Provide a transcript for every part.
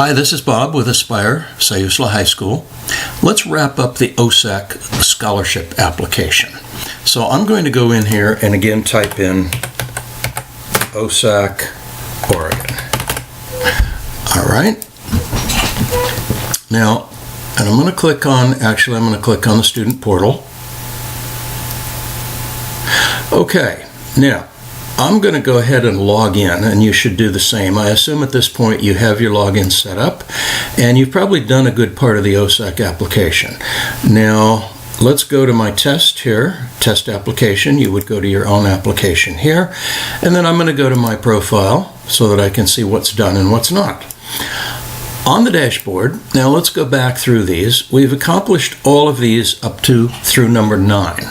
Hi, this is Bob with Aspire, Sayusla High School. Let's wrap up the OSAC scholarship application. So I'm going to go in here and again type in OSAC, Oregon. All right. Now, and I'm going to click on the student portal. Okay, now I'm going to go ahead and log in, and you should do the same. I assume at this point you have your login set up, and you've probably done a good part of the OSAC application. Now, let's go to my test here, test application. You would go to your own application here, and then I'm going to go to my profile so that I can see what's done and what's not. On the dashboard, now let's go back through these. We've accomplished all of these up to through number 9.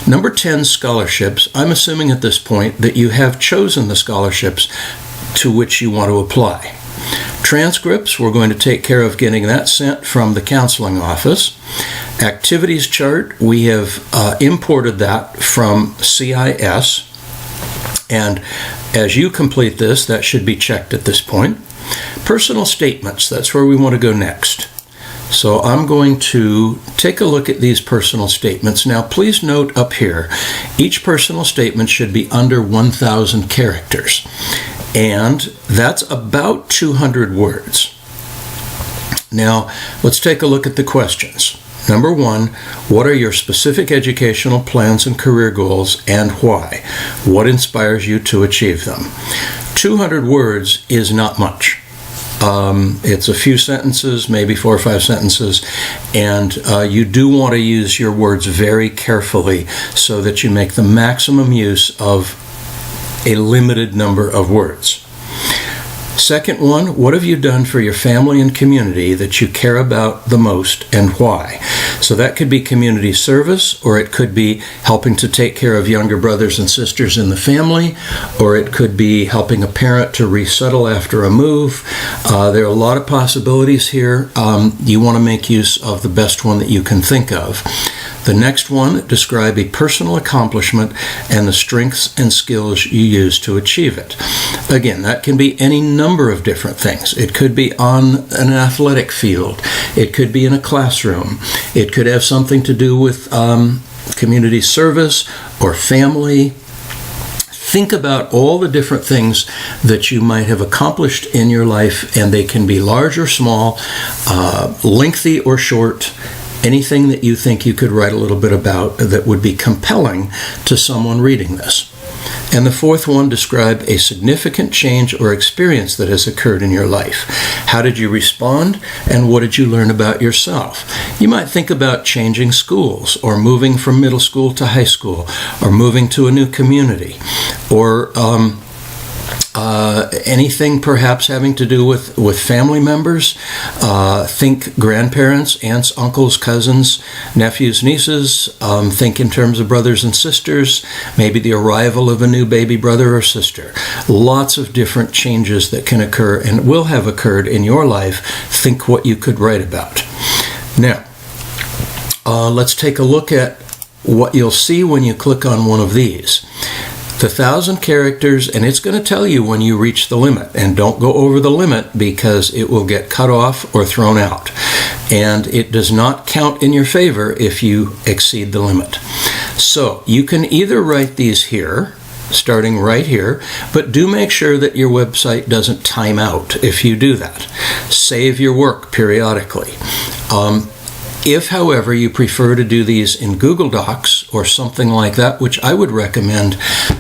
Number 10, scholarships. I'm assuming at this point that you have chosen the scholarships to which you want to apply. Transcripts, we're going to take care of getting that sent from the counseling office. Activities chart, we have imported that from CIS. And as you complete this, that should be checked at this point. Personal statements, that's where we want to go next. So I'm going to take a look at these personal statements. Now, please note up here, each personal statement should be under 1,000 characters. And that's about 200 words. Now, let's take a look at the questions. Number 1, what are your specific educational plans and career goals and why? What inspires you to achieve them? 200 words is not much. It's a few sentences, maybe 4 or 5 sentences, and you do want to use your words very carefully so that you make the maximum use of a limited number of words. Second one, what have you done for your family and community that you care about the most and why? So that could be community service, or it could be helping to take care of younger brothers and sisters in the family, or it could be helping a parent to resettle after a move. There are a lot of possibilities here. You want to make use of the best one that you can think of. The next one, describe a personal accomplishment and the strengths and skills you use to achieve it. Again, that can be any number of different things. It could be on an athletic field. It could be in a classroom. It could have something to do with community service or family. Think about all the different things that you might have accomplished in your life, and they can be large or small, lengthy or short. Anything that you think you could write a little bit about that would be compelling to someone reading this. And the fourth one, describe a significant change or experience that has occurred in your life. How did you respond, and what did you learn about yourself? You might think about changing schools, or moving from middle school to high school, or moving to a new community, or anything perhaps having to do with family members. Think grandparents, aunts, uncles, cousins, nephews, nieces. Think in terms of brothers and sisters, maybe the arrival of a new baby brother or sister. Lots of different changes that can occur and will have occurred in your life. Think what you could write about. Now, let's take a look at what you'll see when you click on one of these. The 1,000 characters, and it's going to tell you when you reach the limit. And don't go over the limit because it will get cut off or thrown out. And it does not count in your favor if you exceed the limit. So you can either write these here, starting right here, but do make sure that your website doesn't time out if you do that. Save your work periodically. If, however, you prefer to do these in Google Docs or something like that, which I would recommend,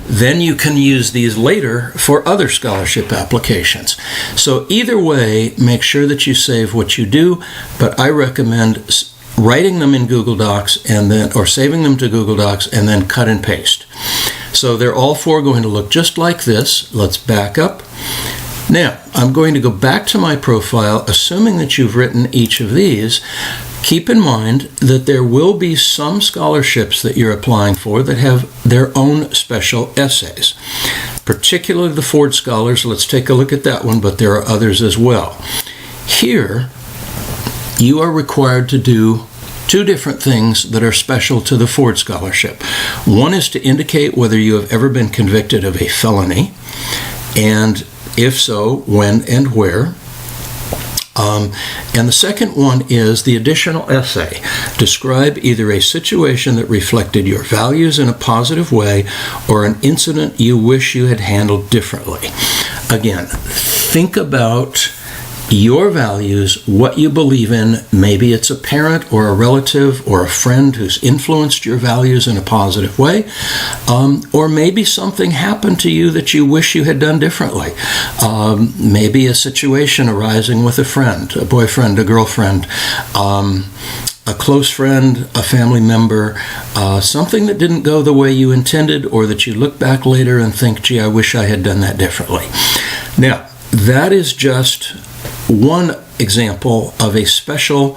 then you can use these later for other scholarship applications. So either way, make sure that you save what you do, but I recommend writing them in Google Docs or saving them to Google Docs and then cut and paste. So they're all 4 going to look just like this. Let's back up. Now, I'm going to go back to my profile, assuming that you've written each of these. Keep in mind that there will be some scholarships that you're applying for that have their own special essays, particularly the Ford Scholars. Let's take a look at that one, but there are others as well. Here, you are required to do 2 different things that are special to the Ford Scholarship. One is to indicate whether you have ever been convicted of a felony, and if so, when and where. And the second one is the additional essay. Describe either a situation that reflected your values in a positive way or an incident you wish you had handled differently. Again, think about your values, what you believe in. Maybe it's a parent or a relative or a friend who's influenced your values in a positive way, or maybe something happened to you that you wish you had done differently. Maybe a situation arising with a friend, a boyfriend, a girlfriend, a close friend, a family member, something that didn't go the way you intended, or that you look back later and think, gee, I wish I had done that differently. Now, that is just one example of a special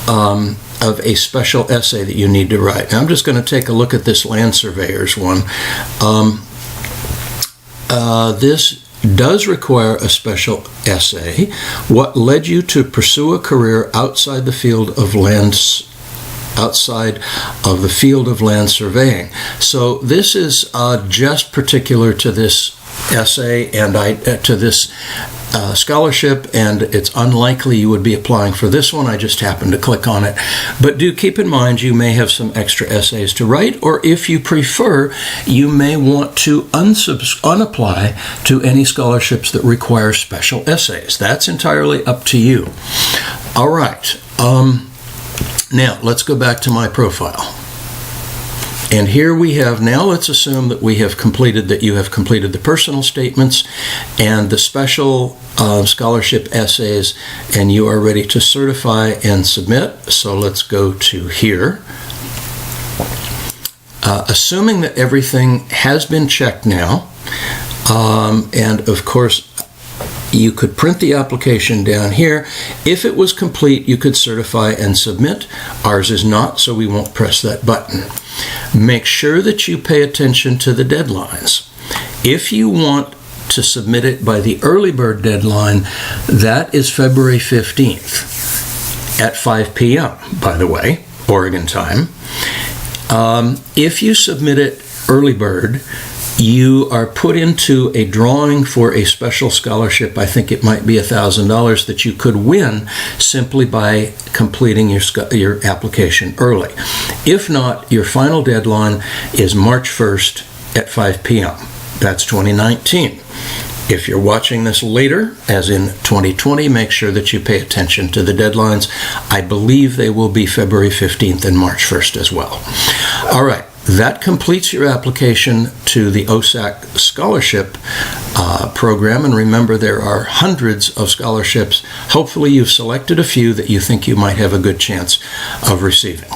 essay that you need to write. Now, I'm just going to take a look at this land surveyor's one. This does require a special essay. What led you to pursue a career outside the field of land surveying? So this is just particular to this essay and to this scholarship, and it's unlikely you would be applying for this one. I just happened to click on it. But do keep in mind you may have some extra essays to write, or if you prefer, you may want to unapply to any scholarships that require special essays. That's entirely up to you. All right. Now, let's go back to my profile. And here we have, now let's assume that you have completed the personal statements and the special scholarship essays, and you are ready to certify and submit. So let's go to here. Assuming that everything has been checked now, and of course, you could print the application down here. If it was complete, you could certify and submit. Ours is not, so we won't press that button. Make sure that you pay attention to the deadlines. If you want to submit it by the early bird deadline, that is February 15th at 5 p.m., by the way, Oregon time. If you submit it early bird, you are put into a drawing for a special scholarship. I think it might be $1,000 that you could win simply by completing your application early. If not, your final deadline is March 1st at 5 p.m. That's 2019. If you're watching this later, as in 2020, make sure that you pay attention to the deadlines. I believe they will be February 15th and March 1st as well. All right. That completes your application to the OSAC scholarship program. And remember, there are hundreds of scholarships. Hopefully you've selected a few that you think you might have a good chance of receiving.